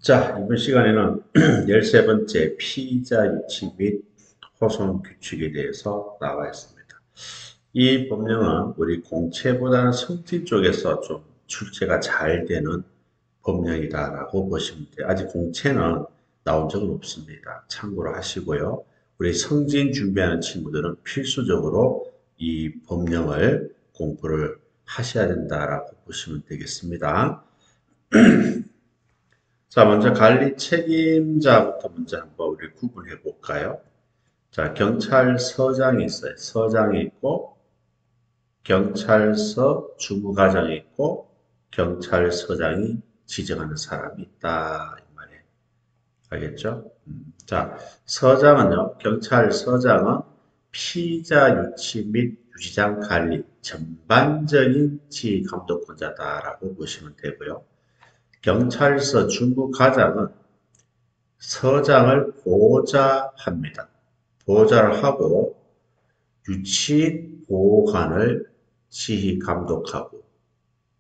자, 이번 시간에는 13번째 피의자 유치 및 호송 규칙에 대해서 나와 있습니다. 이 법령은 우리 공채보다는 성질 쪽에서 좀 출제가 잘 되는 법령이다라고 보시면 돼요. 아직 공채는 나온 적은 없습니다. 참고로 하시고요. 우리 성진 준비하는 친구들은 필수적으로 이 법령을 공부를 하셔야 된다라고 보시면 되겠습니다. 자, 먼저 관리 책임자부터 먼저 한번 우리 구분해 볼까요? 자, 경찰서장이 있어요. 서장이 있고, 경찰서 주무과장이 있고, 경찰서장이 지정하는 사람이 있다. 이 말이에요. 알겠죠? 자, 서장은요, 경찰서장은 피의자 유치 및 유치장 관리 전반적인 지휘 감독권자다라고 보시면 되고요. 경찰서 주무과장은 서장을 보좌합니다. 보좌를 하고 유치인 보호관을 지휘 감독하고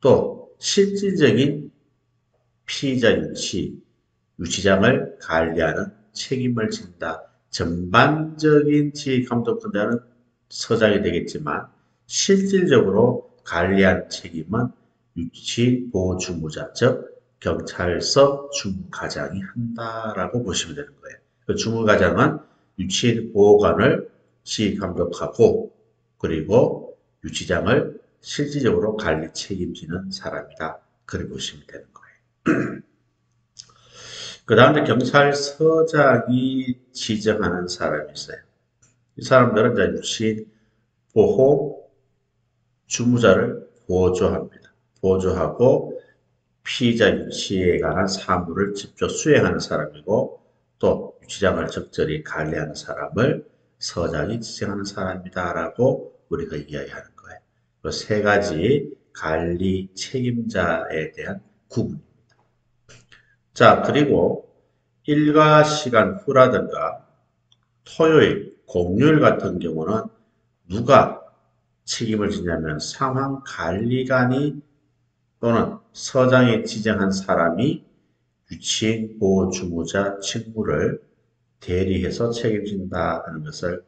또 실질적인 피의자 유치장을 관리하는 책임을 진다. 전반적인 지휘 감독권자는 서장이 되겠지만 실질적으로 관리하는 책임은 유치인 보호 주무자, 즉 경찰서 주무과장이 한다라고 보시면 되는 거예요. 그 주무과장은 유치인 보호관을 지휘 감독하고 그리고 유치장을 실질적으로 관리 책임지는 사람이다. 그렇게 보시면 되는 거예요. 그 다음에 경찰서장이 지정하는 사람이 있어요. 이 사람들은 이제 유치인 보호 주무자를 보조합니다. 보조하고 피의자 유치에 관한 사무를 직접 수행하는 사람이고 또 유치장을 적절히 관리하는 사람을 서장이 지정하는 사람이다라고 우리가 이야기하는 거예요. 그 세 가지 관리 책임자에 대한 구분입니다. 자, 그리고 일과 시간 후라든가 토요일, 공휴일 같은 경우는 누가 책임을 지냐면 상황관리관이 또는 서장이 지정한 사람이 유치인 보호주무자 직무를 대리해서 책임진다 하는 것을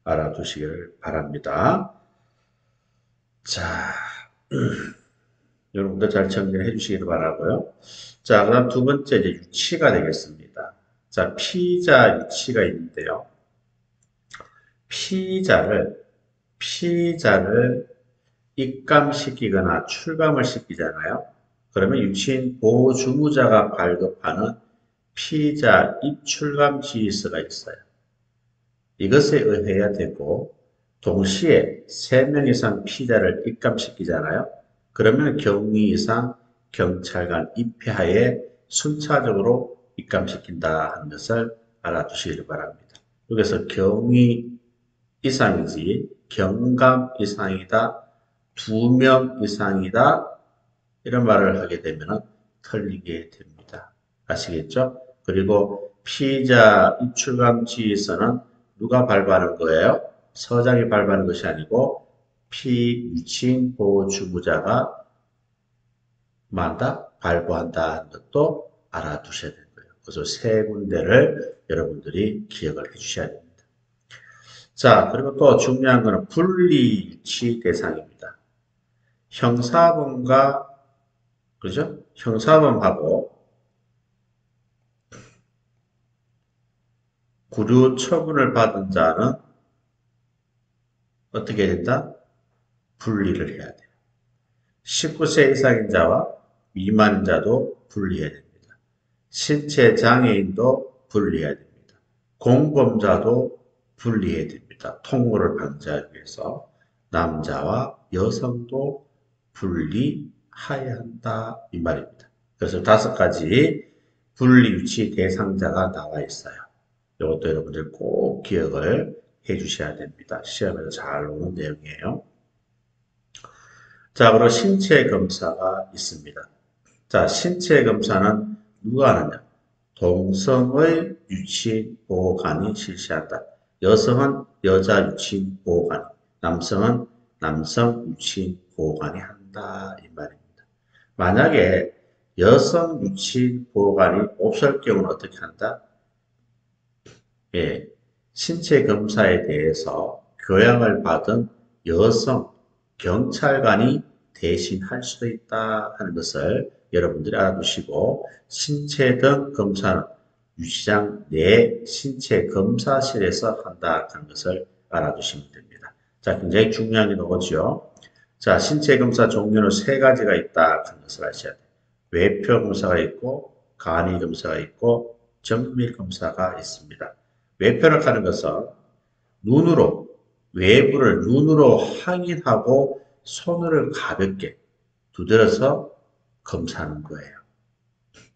알아두시기를 바랍니다. 자, 여러분들 잘 정리해 주시기를 바라고요. 자, 그 다음 두 번째 이제 유치가 되겠습니다. 자, 피의자 유치가 있는데요. 피의자를 입감시키거나 출감을 시키잖아요. 그러면 유치인 보호주무자가 발급하는 피의자 입출감 지휘서가 있어요. 이것에 의해야 되고 동시에 3명 이상 피의자를 입감시키잖아요. 그러면 경위이상 경찰관 입회하에 순차적으로 입감시킨다 하는 것을 알아두시기 바랍니다. 여기서 경위 이상이지 경감 이상이다, 2명 이상이다 이런 말을 하게 되면 틀리게 됩니다. 아시겠죠? 그리고 피의자 입출감 지휘서는 누가 발부하는 거예요? 서장이 발부하는 것이 아니고 피유치인 보호주무자가 발부한다 하는 것도 알아두셔야 되는 거예요. 그래서 세 군데를 여러분들이 기억을 해주셔야 됩니다. 자, 그리고 또 중요한 것은 분리유치 대상입니다. 형사범과, 그죠? 형사범하고 구류 처분을 받은 자는 어떻게 된다? 분리를 해야 돼요. 19세 이상인 자와 미만인 자도 분리해야 됩니다. 신체 장애인도 분리해야 됩니다. 공범자도 분리해야 됩니다. 통로를 방지하기 위해서 남자와 여성도 분리해야 한다 이 말입니다. 그래서 5가지 분리유치 대상자가 나와 있어요. 이것도 여러분들 꼭 기억을 해 주셔야 됩니다. 시험에서 잘 오는 내용이에요. 자, 그리고 신체 검사가 있습니다. 자, 신체 검사는 누가 하느냐? 동성의 유치인 보호관이 실시한다. 여성은 여자 유치인 보호관, 남성은 남성 유치인 보호관이 한다. 이 말입니다. 만약에 여성 유치 보호관이 없을 경우는 어떻게 한다? 예, 신체 검사에 대해서 교양을 받은 여성 경찰관이 대신할 수도 있다 하는 것을 여러분들이 알아두시고 신체 등 검사는 유치장 내 신체 검사실에서 한다 하는 것을 알아두시면 됩니다. 자, 굉장히 중요한 게 나오죠. 자, 신체 검사 종류는 세 가지가 있다 하는 것을 아셔야 돼요. 외표 검사가 있고 간이 검사가 있고 정밀 검사가 있습니다. 외표를 하는 것은 눈으로 외부를 눈으로 확인하고 손으로 가볍게 두드려서 검사하는 거예요.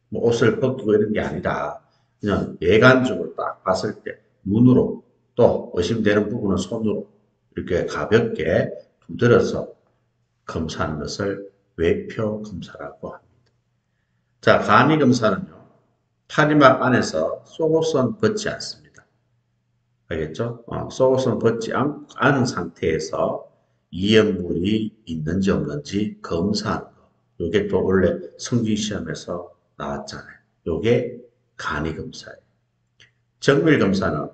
뭐 옷을 벗기고 이런 게 아니라 그냥 외관적으로 딱 봤을 때 눈으로 또 의심되는 부분은 손으로 이렇게 가볍게 두드려서 검사하는 것을 외표 검사라고 합니다. 자, 간이 검사는요. 파리막 안에서 속옷은 벗지 않습니다. 알겠죠? 속옷은 벗지 않은 상태에서 이염물이 있는지 없는지 검사하는 거. 요게 또 원래 성진시험에서 나왔잖아요. 요게 간이 검사예요. 정밀 검사는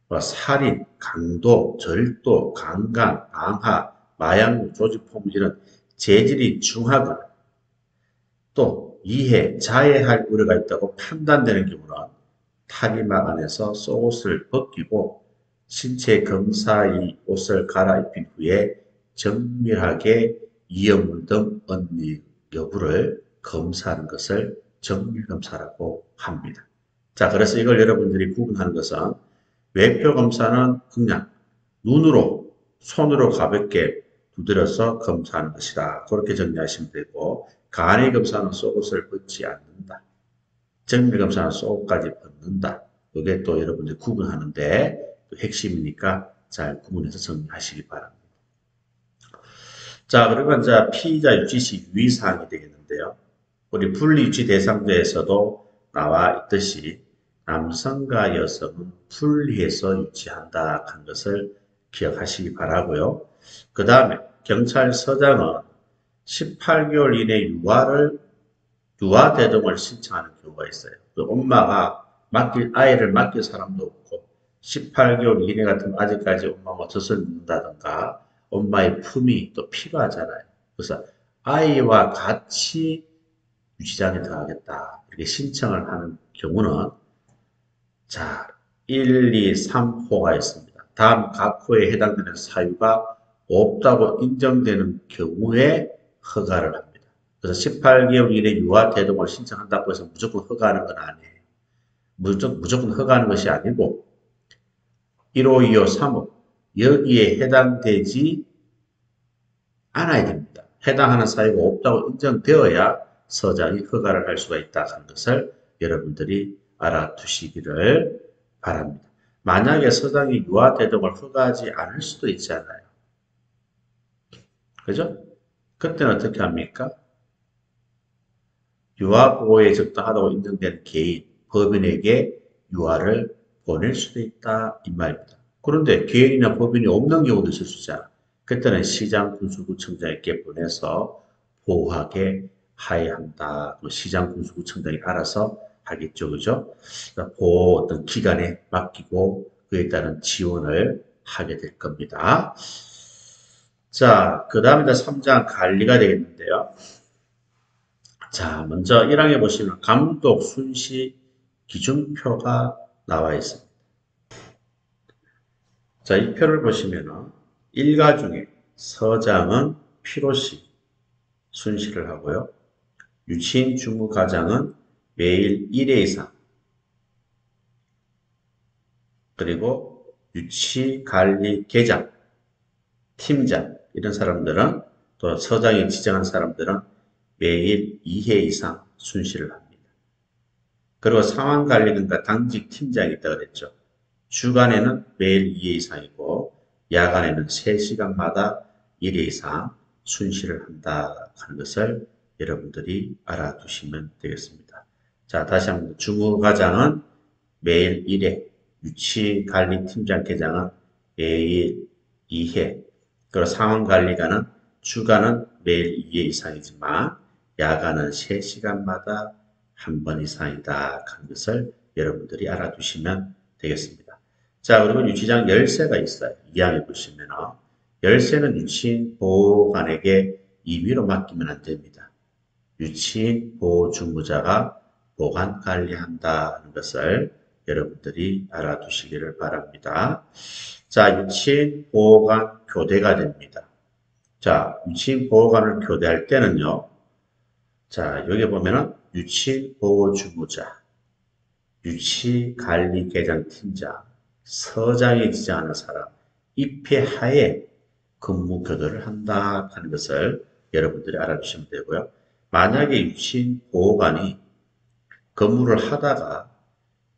뭐 살인, 강도, 절도, 강간, 방화, 마약류, 조직폭력 이런 재질이 중하거나 또 이해, 자해할 우려가 있다고 판단되는 경우는 탈의막 안에서 속옷을 벗기고 신체 검사의 옷을 갈아입힌 후에 정밀하게 이염물 등 언니 여부를 검사하는 것을 정밀검사라고 합니다. 자, 그래서 이걸 여러분들이 구분하는 것은 외표 검사는 그냥 눈으로, 손으로 가볍게 두드려서 검사하는 것이다. 그렇게 정리하시면 되고 간이 검사는 속옷을 벗지 않는다. 정밀 검사는 속옷까지 벗는다. 이게 또 여러분들 구분하는데 핵심이니까 잘 구분해서 정리하시기 바랍니다. 자, 그리고 이제 피의자 유치 시 유의사항이 되겠는데요. 우리 분리유치 대상자에서도 나와 있듯이 남성과 여성은 분리해서 유치한다 한 것을 기억하시기 바라고요. 그 다음에 경찰서장은 18개월 이내 유아 대동을 신청하는 경우가 있어요. 그 엄마가 아이를 맡길 사람도 없고 18개월 이내 같으면 아직까지 엄마가 젖을 먹는다든가 엄마의 품이 또 필요하잖아요. 그래서 아이와 같이 유치장에 들어가겠다 이렇게 신청을 하는 경우는 자 1, 2, 3호가 있습니다. 다음 각 호에 해당되는 사유가 없다고 인정되는 경우에 허가를 합니다. 그래서 18개월 이내 유아 대동을 신청한다고 해서 무조건 허가하는 건 아니에요. 무조건 허가하는 것이 아니고 1호, 2호, 3호 여기에 해당되지 않아야 됩니다. 해당하는 사유가 없다고 인정되어야 서장이 허가를 할 수가 있다 하는 것을 여러분들이 알아두시기를 바랍니다. 만약에 서장이 유아 대동을 허가하지 않을 수도 있잖아요. 그죠? 그때는 어떻게 합니까? 유아 보호에 적당하다고 인정된 개인, 법인에게 유아를 보낼 수도 있다 이 말입니다. 그런데 개인이나 법인이 없는 경우도 있을 수 있잖아. 그때는 시장 군수구청장에게 보내서 보호하게 하여야 한다. 시장 군수구청장이 알아서 하겠죠, 그죠? 보호 어떤 기관에 맡기고 그에 따른 지원을 하게 될 겁니다. 자, 그 다음에 3장 관리가 되겠는데요. 자, 먼저 1항에 보시면 감독 순시 기준표가 나와 있습니다. 자, 이 표를 보시면은 일가 중에 서장은 필요시 순시를 하고요. 유치인 주무과장은 매일 1회 이상 그리고 유치관리계장, 팀장 이런 사람들은 또 서장이 지정한 사람들은 매일 2회 이상 순시를 합니다. 그리고 상황관리관과 당직 팀장이 있다고 그랬죠. 주간에는 매일 2회 이상이고 야간에는 3시간마다 1회 이상 순시를 한다 하는 것을 여러분들이 알아두시면 되겠습니다. 자, 다시 한번 주무과장은 매일 1회, 유치관리팀장계장은 매일 2회, 그리고 상황관리관은 주간은 매일 2회 이상이지만 야간은 3시간마다 한 번 이상이다 하는 것을 여러분들이 알아두시면 되겠습니다. 자, 그리고 유치장 열쇠가 있어요. 2항에 보시면 열쇠는 유치인 보호관에게 임의로 맡기면 안 됩니다. 유치인 보호주무자가 보관 관리한다 하는 것을 여러분들이 알아두시기를 바랍니다. 자, 유치인 보호관 교대가 됩니다. 자, 유치인 보호관을 교대할 때는요. 자, 여기 보면은 유치인 보호주무자, 유치관리계장팀장, 서장이 지정하는 사람, 입회하에 근무 교대를 한다 하는 것을 여러분들이 알아주시면 되고요. 만약에 유치인 보호관이 근무를 하다가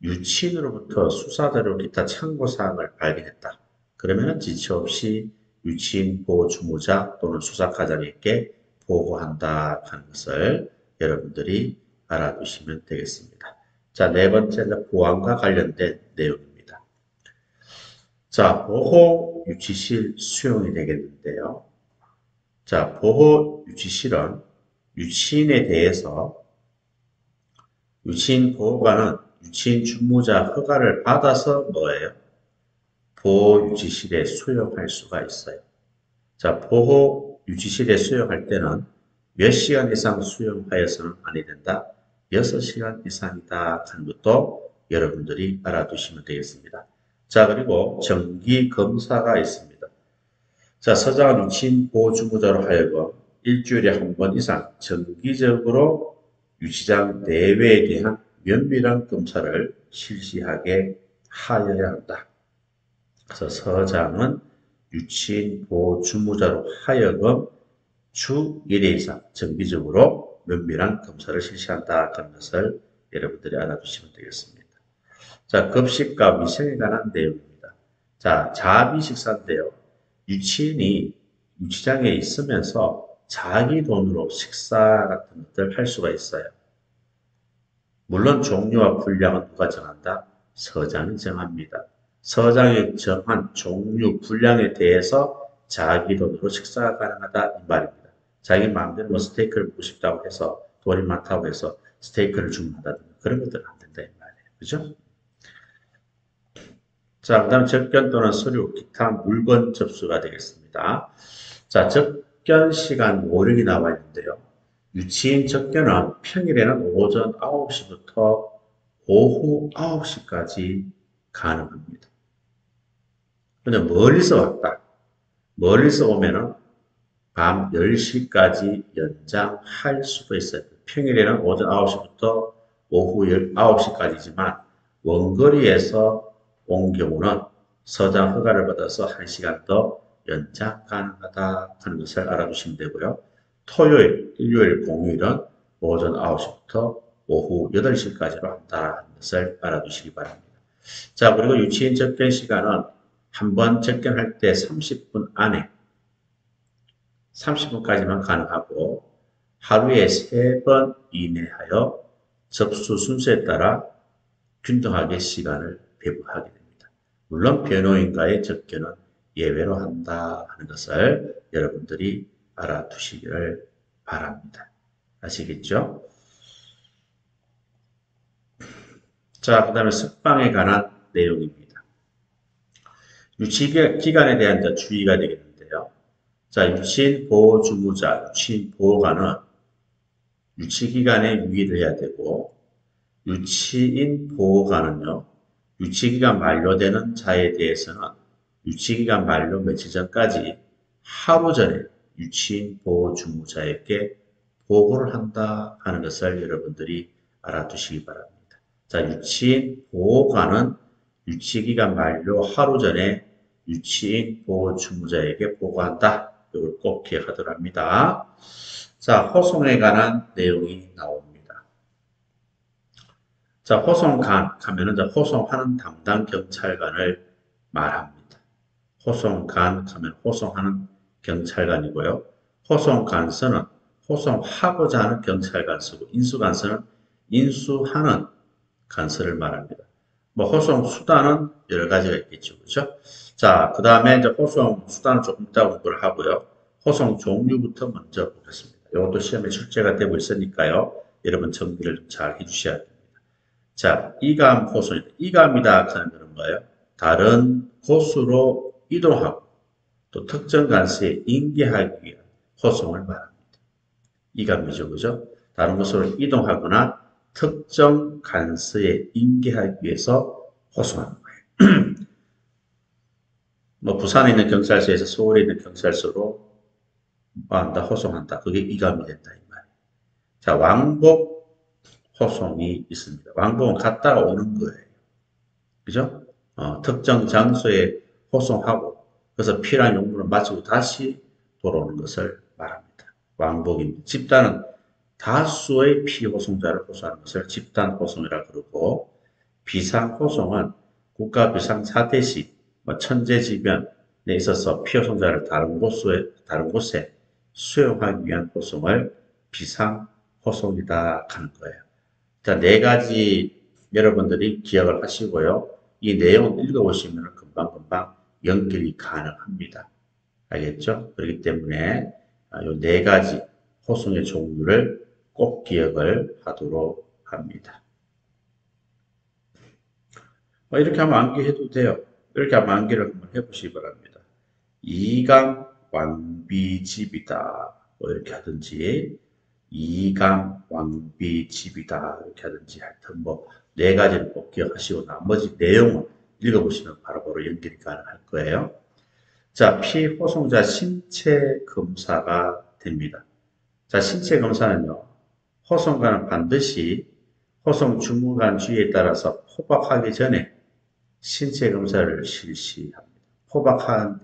유치인으로부터 수사자료 기타 참고사항을 발견했다. 그러면 지체 없이 유치인 보호주무자 또는 수사과장에게 보고한다 하는 것을 여러분들이 알아두시면 되겠습니다. 자, 네 번째는 보안과 관련된 내용입니다. 자, 보호 유치실 수용이 되겠는데요. 자, 보호 유치실은 유치인에 대해서 유치인 보호관은 유치인 주무자 허가를 받아서 뭐예요? 보호 유치실에 수용할 수가 있어요. 자, 보호 유치실에 수용할 때는 몇 시간 이상 수용하여서는 아니 된다. 6시간 이상이다 하는 것도 여러분들이 알아두시면 되겠습니다. 자, 그리고 정기 검사가 있습니다. 자, 서장은 유치인 보호주무자로 하여금 일주일에 한 번 이상 정기적으로 유치장 내외에 대한 면밀한 검사를 실시하게 하여야 한다. 그래서 서장은 유치인 보호주무자로 하여금 주 1회 이상 정기적으로 면밀한 검사를 실시한다 하는 것을 여러분들이 알아두시면 되겠습니다. 자, 급식과 위생에 관한 내용입니다. 자, 자비식사인데요. 유치인이 유치장에 있으면서 자기 돈으로 식사 같은 것들 할 수가 있어요. 물론 종류와 분량은 누가 정한다? 서장이 정합니다. 서장이 정한 종류, 분량에 대해서 자기 돈으로 식사가 가능하다 이 말입니다. 자기 마음대로 뭐 스테이크를 먹고 싶다고 해서 돈이 많다고 해서 스테이크를 주문한다든가 그런 것들은 안 된다 이 말이에요. 그죠? 자, 그 다음 접견 또는 서류, 기타 물건 접수가 되겠습니다. 자, 접견 시간 요령이 나와 있는데요. 유치인 접견은 평일에는 오전 9시부터 오후 9시까지 가능합니다. 근데 멀리서 왔다. 멀리서 오면은 밤 10시까지 연장할 수도 있어요. 평일에는 오전 9시부터 오후 9시까지지만 원거리에서 온 경우는 서장 허가를 받아서 1시간 더 연장 가능하다 하는 것을 알아두시면 되고요. 토요일, 일요일, 공휴일은 오전 9시부터 오후 8시까지로 한다 하는 것을 알아두시기 바랍니다. 자, 그리고 유치인 접견 시간은 한 번 접견할 때 30분 안에 30분까지만 가능하고 하루에 3번 이내하여 접수 순서에 따라 균등하게 시간을 배분하게 됩니다. 물론 변호인과의 접견은 예외로 한다 하는 것을 여러분들이 알아두시기를 바랍니다. 아시겠죠? 자, 그 다음에 석방에 관한 내용입니다. 유치기간에 대한 주의가 되겠는데요. 자, 유치인 보호주무자, 유치인 보호관은 유치기간에 유의를 해야 되고, 유치인 보호관은요, 유치기간 만료되는 자에 대해서는 유치기간 만료 며칠 전까지 하루 전에 유치인 보호주무자에게 보고를 한다 하는 것을 여러분들이 알아두시기 바랍니다. 자, 유치인 보호관은 유치기간 만료 하루 전에 유치인 보호주무자에게 보고한다. 이걸 꼭 기억하도록 합니다. 자, 호송에 관한 내용이 나옵니다. 자, 호송관 하면은 호송하는 담당 경찰관을 말합니다. 호송관 하면 호송하는 경찰관이고요. 호송관서는 호송하고자 하는 경찰관서고 인수관서는 인수하는 간서를 말합니다. 뭐 호송 수단은 여러 가지가 있겠죠. 그렇죠? 자, 그 다음에 이제 호송 수단을 조금 이따 공부를 하고요. 호송 종류부터 먼저 보겠습니다. 이것도 시험에 출제가 되고 있으니까요. 여러분 정리를 좀 잘 해주셔야 됩니다. 자, 이감 호소입니다. 이감이다 하는 것은 뭐예요? 다른 곳으로 이동하고 또 특정 관세에 인계하기 위한 호송을 말합니다. 이감이죠, 그죠? 다른 곳으로 이동하거나 특정 관세에 인계하기 위해서 호송하는 거예요. 뭐 부산에 있는 경찰서에서 서울에 있는 경찰서로 한다, 호송한다. 그게 이감이 된다 이 말이에요. 자, 왕복 호송이 있습니다. 왕복은 갔다가 오는 거예요. 그죠? 특정 장소에 호송하고 그래서 필요한 용무를 마치고 다시 돌아오는 것을 말합니다. 왕복입니다. 집단은 다수의 피호송자를 호송하는 것을 집단 호송이라 그러고 비상호송은 국가 비상 사태 시 천재지변에 있어서 피호송자를 다른 곳에 수용하기 위한 호송을 비상호송이다 하는 거예요. 자, 네 가지 여러분들이 기억을 하시고요. 이 내용을 읽어보시면 금방금방 연결이 가능합니다. 알겠죠? 그렇기 때문에 이 네 가지 호송의 종류를 꼭 기억을 하도록 합니다. 이렇게 하면 암기해도 돼요. 이렇게 하면 암기를 한번 해보시기 바랍니다. 이감 왕비집이다. 이렇게 하든지 이감 왕비집이다. 이렇게 하든지 하여튼 네 가지를 꼭 기억하시고 나머지 내용을 읽어보시면 바로바로 연결이 가능할 거예요. 자, 피호송자 신체 검사가 됩니다. 자, 신체 검사는요, 호송관은 반드시 호송 주무관 주의에 따라서 포박하기 전에 신체 검사를 실시합니다. 포박한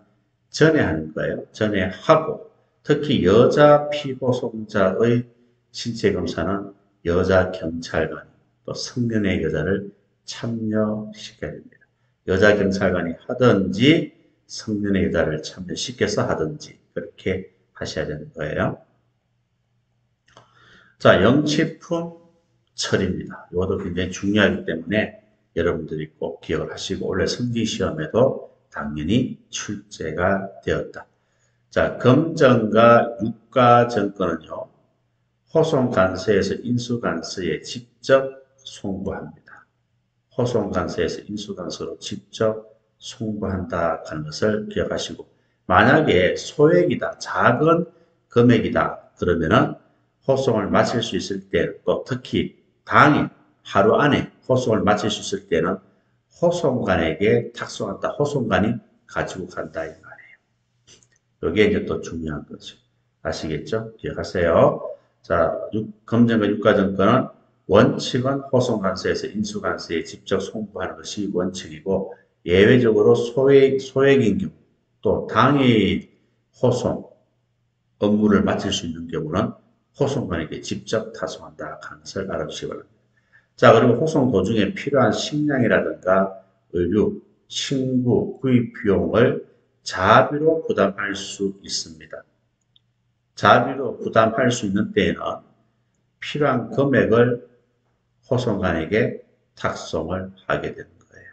전에 하는 거예요. 전에 하고, 특히 여자 피호송자의 신체 검사는 여자 경찰관이 또 성년의 여자를 참여시켜야 됩니다. 여자 경찰관이 하든지 성년의 여자를 참여시켜서 하든지 그렇게 하셔야 되는 거예요. 자, 영치품 처리입니다. 이것도 굉장히 중요하기 때문에 여러분들이 꼭 기억을 하시고 올해 성기시험에도 당연히 출제가 되었다. 자, 검정과 유가증권은요. 호송관서에서 인수관서에 직접 송부합니다. 호송관서에서 인수관서로 직접 송부한다 하는 것을 기억하시고 만약에 소액이다, 작은 금액이다 그러면은 호송을 마칠 수 있을 때 또 특히 당일 하루 안에 호송을 마칠 수 있을 때는 호송관에게 탁송한다. 호송관이 가지고 간다 이 말이에요. 이게 이제 또 중요한 거죠. 아시겠죠? 기억하세요. 자, 검정과 유가증권은 원칙은 호송관서에서 인수관서에 직접 송부하는 것이 원칙이고 예외적으로 소액인 경우 또 당일 호송 업무를 마칠 수 있는 경우는 호송관에게 직접 타송한다 하는 것을 알아주시기 바랍니다. 자, 그리고 호송 도중에 필요한 식량이라든가 의류, 친구, 구입 비용을 자비로 부담할 수 있습니다. 자비로 부담할 수 있는 때에는 필요한 금액을 호송관에게 탁송을 하게 되는 거예요.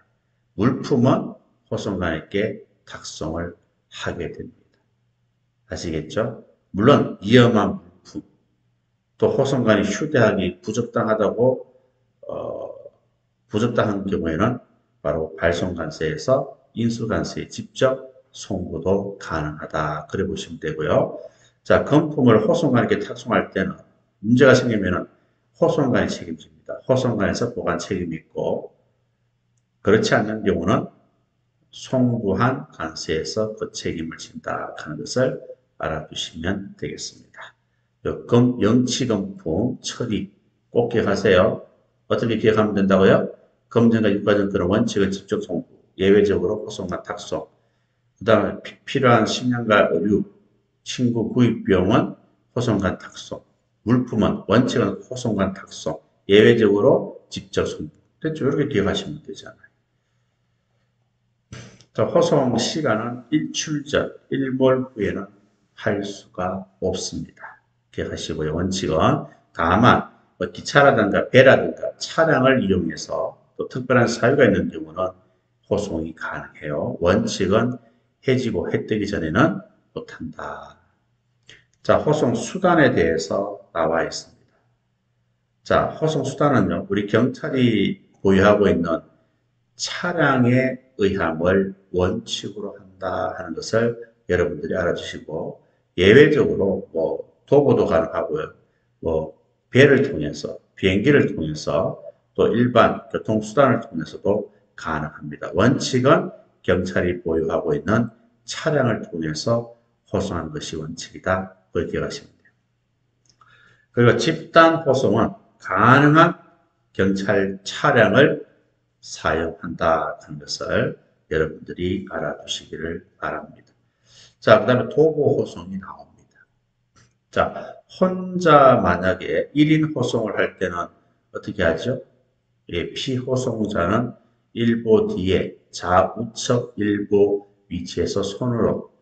물품은 호송관에게 탁송을 하게 됩니다. 아시겠죠? 물론 위험한 물품, 또 호송관이 휴대하기 부적당하다고 부적당한 경우에는 바로 발송관세에서 인수관세에 직접 송부도 가능하다. 그래 보시면 되고요. 자, 금품을 호송관에게 탁송할 때는 문제가 생기면은 호송관이 책임집니다. 호송관에서 보관 책임이 있고 그렇지 않는 경우는 송부한 관세에서 그 책임을 진다 하는 것을 알아두시면 되겠습니다. 영치금품 처리 꼭 기억하세요. 어떻게 기억하면 된다고요? 검증과 유가증권은 원칙을 직접 송부, 예외적으로 호송과 탁송, 그 다음에 필요한 식량과 의류, 친구 구입 비용은 호송과 탁송, 물품은 원칙은 호송과 탁송, 예외적으로 직접 송부. 됐죠? 이렇게 기억하시면 되잖아요. 자, 호송 시간은 일출 전, 일몰 후에는 할 수가 없습니다. 기억하시고요. 원칙은 다만 기차라든가 배라든가 차량을 이용해서 또 특별한 사유가 있는 경우는 호송이 가능해요. 원칙은 해지고 해 뜨기 전에는 못한다. 자, 호송 수단에 대해서 나와 있습니다. 자, 호송 수단은요, 우리 경찰이 보유하고 있는 차량의 의함을 원칙으로 한다 하는 것을 여러분들이 알아주시고, 예외적으로 뭐 도보도 가능하고요. 뭐 배를 통해서, 비행기를 통해서 또 일반 교통수단을 통해서도 가능합니다. 원칙은 경찰이 보유하고 있는 차량을 통해서 호송하는 것이 원칙이다. 그렇게 기억하시면 돼요. 그리고 집단 호송은 가능한 경찰 차량을 사용한다 하는 것을 여러분들이 알아두시기를 바랍니다. 자, 그 다음에 도보 호송이 나옵니다. 자, 혼자 만약에 1인 호송을 할 때는 어떻게 하죠? 예, 피호송자는 일보 뒤에 좌우측 일보 위치에서 손으로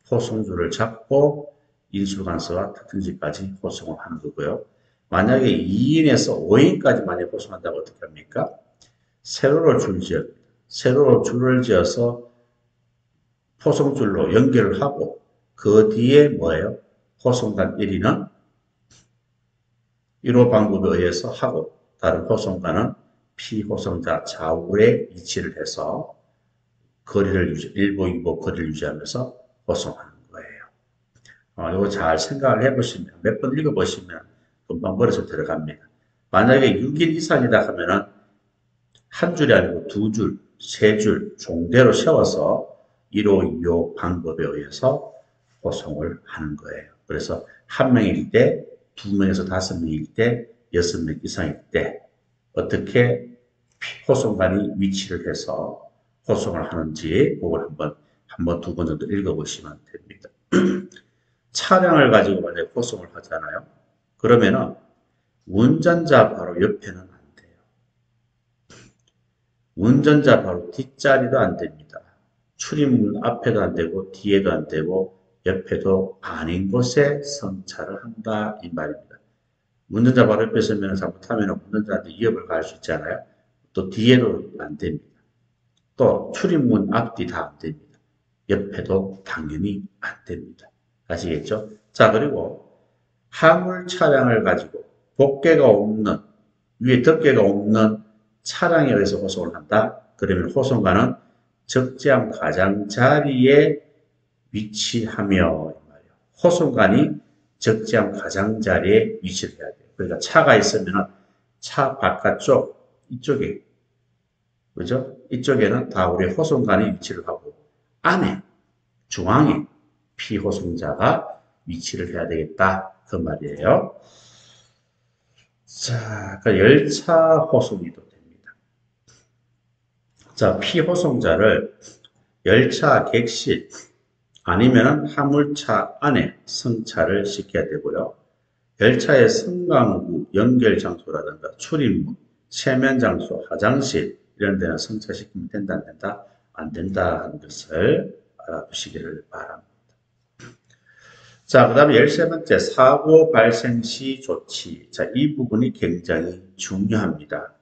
호송줄을 잡고 인수관서와 특등지까지 호송을 하는 거고요. 만약에 2인에서 5인까지 만약 호송한다고 어떻게 합니까? 세로로 줄을 지어서 호송줄로 연결을 하고 그 뒤에 뭐예요? 호송관 1위는 1호 방법에 의해서 하고 다른 호송관은 피호송자 좌우에 위치를 해서 거리를 1보, 2보 거리를 유지하면서 호송하는 거예요. 이거 잘 생각을 해보시면 몇 번 읽어보시면 금방 머릿속에 들어갑니다. 만약에 6인 이상이다 하면은 한 줄이 아니고 두 줄, 세 줄 종대로 세워서 1호, 2호 방법에 의해서 호송을 하는 거예요. 그래서 한 명일 때, 두 명에서 다섯 명일 때, 6명 이상일 때 어떻게 호송관이 위치를 해서 호송을 하는지 그걸 한번 두 번 정도 읽어보시면 됩니다. 차량을 가지고 만약에 호송을 하잖아요. 그러면은 운전자 바로 옆에는 안 돼요. 운전자 바로 뒷자리도 안 됩니다. 출입문 앞에도 안 되고 뒤에도 안 되고 옆에도 아닌 곳에 성차를 한다 이 말입니다. 운전자 바로 옆에 서면 잘못하면 운전자한테 위협을 가할 수 있잖아요. 또 뒤에도 안 됩니다. 또 출입문 앞뒤 다 안 됩니다. 옆에도 당연히 안 됩니다. 아시겠죠? 자, 그리고 화물 차량을 가지고 복개가 없는 위에 덮개가 없는 차량에 의해서 호송을 한다. 그러면 호송관은 적재함 가장자리에 위치하며 호송관이 적재함 가장자리에 위치를 해야 돼요. 그러니까 차가 있으면 차 바깥쪽 이쪽에 그죠? 이쪽에는 다 우리 호송관이 위치를 하고 안에 중앙에 피호송자가 위치를 해야 되겠다 그 말이에요. 자, 그 열차 호송이도 됩니다. 자, 피호송자를 열차 객실 아니면 화물차 안에 승차를 시켜야 되고요. 열차의 승강구, 연결 장소라든가 출입문, 세면 장소, 화장실 이런 데는 승차시키면 된다, 안 된다? 안 된다 하는 것을 알아두시기를 바랍니다. 자, 그 다음에 13번째, 사고 발생 시 조치. 자, 이 부분이 굉장히 중요합니다.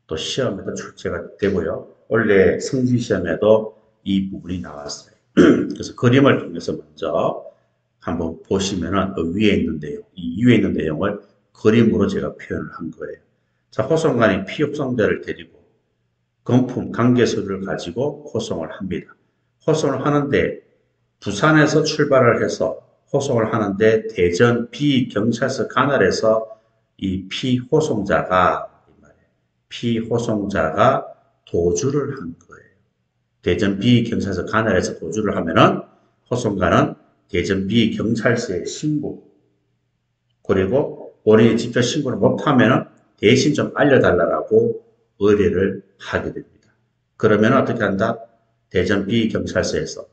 또 시험에도 출제가 되고요. 원래 성질시험에도 이 부분이 나왔어요. 그래서 그림을 통해서 먼저 한번 보시면은 그 위에 있는 내용, 이 위에 있는 내용을 그림으로 제가 표현을 한 거예요. 자, 호송관이 피흡성자를 데리고 금품, 관계서류를 가지고 호송을 합니다. 호송을 하는데 부산에서 출발을 해서 호송을 하는데 대전 B경찰서 관할에서 이 피호송자가 도주를 한 거예요. 대전 B경찰서 관할에서 도주를 하면은 호송관은 대전 B경찰서에 신고 그리고 본인이 직접 신고를 못하면은 대신 좀 알려달라고 의뢰를 하게 됩니다. 그러면 어떻게 한다? 대전 B경찰서에서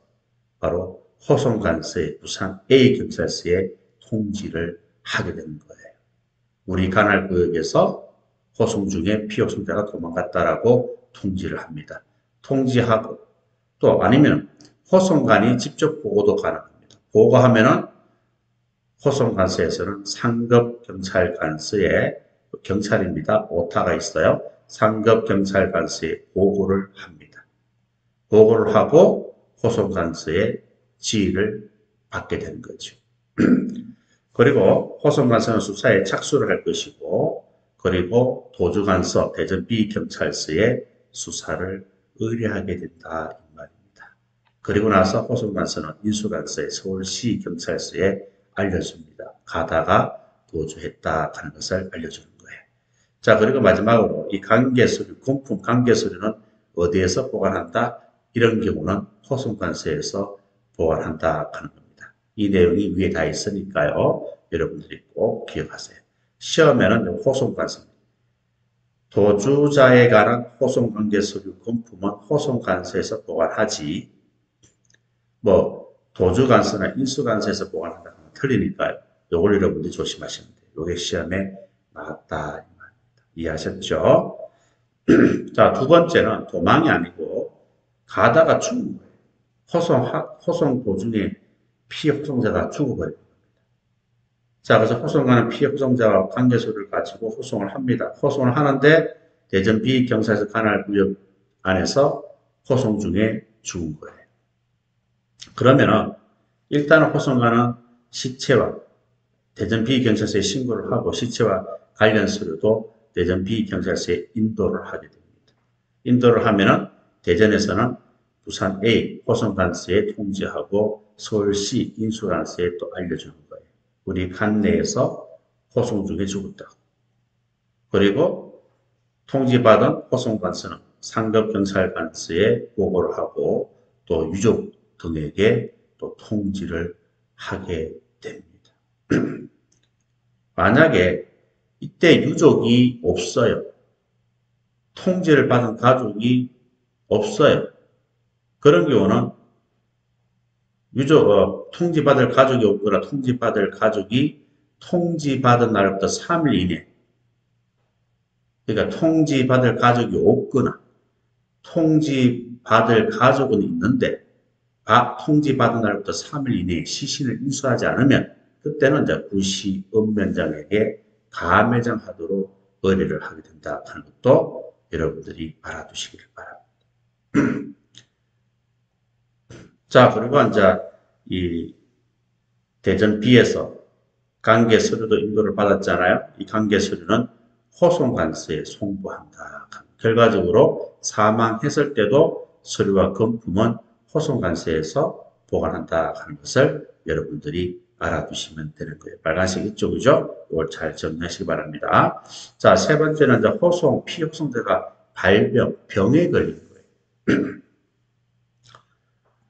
바로 호송관서에 부산 A경찰서에 통지를 하게 되는 거예요. 우리 관할구역에서 호송 중에 피호송자가 도망갔다라고 통지를 합니다. 통지하고 또 아니면 호송관이 직접 보고도 가능합니다. 보고하면은 호송관서에서는 상급 경찰관서에 경찰입니다. 오타가 있어요. 상급 경찰관서에 보고를 합니다. 보고를 하고 호송관서에 지휘를 받게 되는 거죠. 그리고 호송관서는 수사에 착수를 할 것이고, 그리고 도주관서 대전 B경찰서에 수사를 의뢰하게 된다 이 말입니다. 그리고 나서 호송관서는 인수관서에 서울시 경찰서에 알려줍니다. 가다가 도주했다 하는 것을 알려주는 거예요. 자, 그리고 마지막으로 이 관계서류, 금품 관계서류는 어디에서 보관한다? 이런 경우는 호송관서에서 보관한다 하는 겁니다. 이 내용이 위에 다 있으니까요. 여러분들이 꼭 기억하세요. 시험에는 호송관서입니다. 도주자에 관한 호송관계서류 금품은 호송관서에서 보관하지, 도주관서나 인수관서에서 보관한다 하면 틀리니까요. 요걸 여러분들이 조심하시면 돼요. 요게 시험에 나왔다. 이해하셨죠? 자, 두 번째는 도망이 아니고 가다가 죽은 거예요. 호송 도중에 피해 호송자가 죽어버려요. 자, 그래서 호송과는 피해 호송자와 관계서류를 가지고 호송을 합니다. 호송을 하는데 대전 B경찰서 관할구역 안에서 호송 중에 죽은 거예요. 그러면은 일단은 호송과는 시체와 대전 B경찰서에 신고를 하고 시체와 관련 서류도 대전 B경찰서에 인도를 하게 됩니다. 인도를 하면은 대전에서는 부산 A 호송관서에 통지하고 서울시 인수관서에 또 알려주는 거예요. 우리 관내에서 호송 중에 죽었다고. 그리고 통지받은 호송관서는 상급경찰관서에 보고를 하고 또 유족 등에게 또 통지를 하게 됩니다. 만약에 이때 유족이 없어요. 통지를 받은 가족이 없어요. 그런 경우는 통지받을 가족이 없거나 통지받을 가족이 통지받은 날부터 3일 이내, 그러니까 통지받을 가족이 없거나 통지받을 가족은 있는데 통지받은 날부터 3일 이내에 시신을 인수하지 않으면 그때는 이제 구시 읍면장에게 가매장하도록 의뢰를 하게 된다 하는 것도 여러분들이 알아두시길 바랍니다. 자, 그리고 이제 이 대전 B에서 관계 서류도 인도를 받았잖아요. 이 관계 서류는 호송관서에 송부한다. 결과적으로 사망했을 때도 서류와 금품은 호송관서에서 보관한다 하는 것을 여러분들이 알아두시면 되는 거예요. 빨간색 이쪽이죠? 이걸 잘 정리하시기 바랍니다. 자, 세 번째는 이제 피호송자가 병에 걸린 거예요.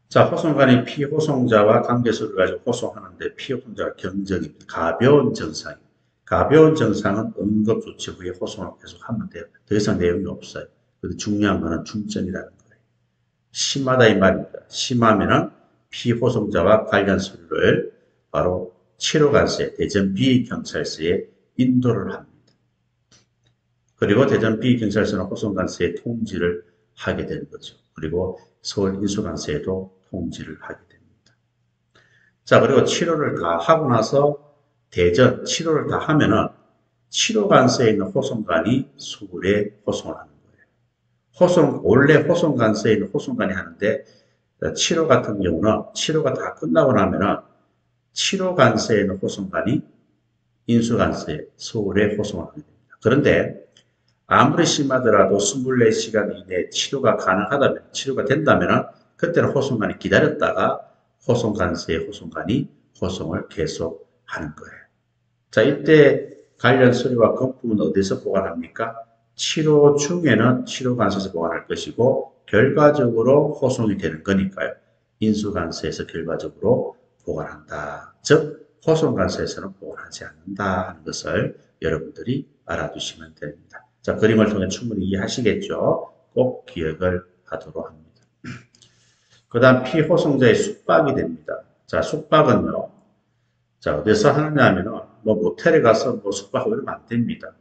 자, 호송관이 피호송자와 관계서를 가지고 호송하는데 피호송자가 경정입니다. 가벼운 증상입니다. 가벼운 증상은 응급조치 후에 호송을 계속하면 돼요. 더 이상 내용이 없어요. 그런데 중요한 거는 중증이라는 거예요. 심하다 이 말입니다. 심하면은 피호송자와 관련 서류를 바로 치료관서에 대전 B경찰서에 인도를 합니다. 그리고 대전 B경찰서는 호송관서에 통지를 하게 되는 거죠. 그리고 서울 인수관서에도 통지를 하게 됩니다. 자, 그리고 치료를 다 하고 나서 치료를 다 하면은 치료관서에 있는 호송관이 서울에 호송을 하는 거예요. 원래 호송관서에 있는 호송관이 하는데 치료 같은 경우는 치료가 다 끝나고 나면은 치료관서에 있는 호송관이 인수관서에 서울에 호송을 하게 됩니다. 그런데 아무리 심하더라도 24시간 이내에 치료가 가능하다면, 치료가 된다면 그때는 호송관이 기다렸다가 호송관서의 호송관이 호송을 계속하는 거예요. 자, 이때 관련 서류와 금품은 어디서 보관합니까? 치료 중에는 치료관서에서 보관할 것이고 결과적으로 호송이 되는 거니까요. 인수관서에서 결과적으로 보관한다. 즉 호송관서에서는 보관하지 않는다 하는 것을 여러분들이 알아두시면 됩니다. 자, 그림을 통해 충분히 이해하시겠죠? 꼭 기억을 하도록 합니다. 그 다음 피호송자의 숙박이 됩니다. 자, 숙박은요. 자, 어디서 하느냐 하면은 모텔에 가서 숙박하고 이러면 안 됩니다.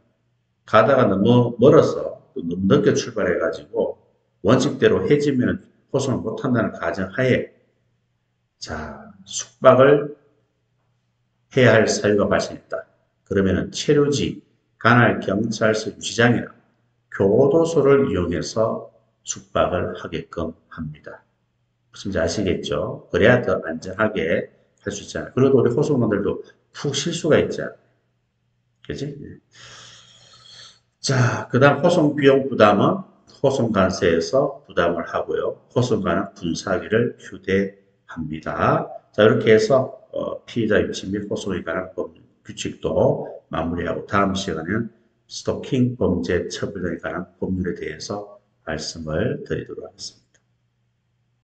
가다가 너무 멀어서 또 너무 늦게 출발해가지고 원칙대로 해지면 호송을 못한다는 가정하에 자, 숙박을 해야 할 사유가 발생했다. 그러면은 체류지, 관할 경찰서 유치장이나 교도소를 이용해서 숙박을 하게끔 합니다. 무슨 지 아시겠죠? 그래야 더 안전하게 할 수 있잖아요. 그래도 우리 호송관들도 푹 쉴 수가 있지 않아요. 그지? 예. 자, 그 다음 호송 비용 부담은 호송관세에서 부담을 하고요. 호송관은 분사기를 휴대합니다. 자, 이렇게 해서 피의자 유치 및 호송에 관한 규칙도 마무리하고 다음 시간에는 스토킹 범죄 처벌에 관한 법률에 대해서 말씀을 드리도록 하겠습니다.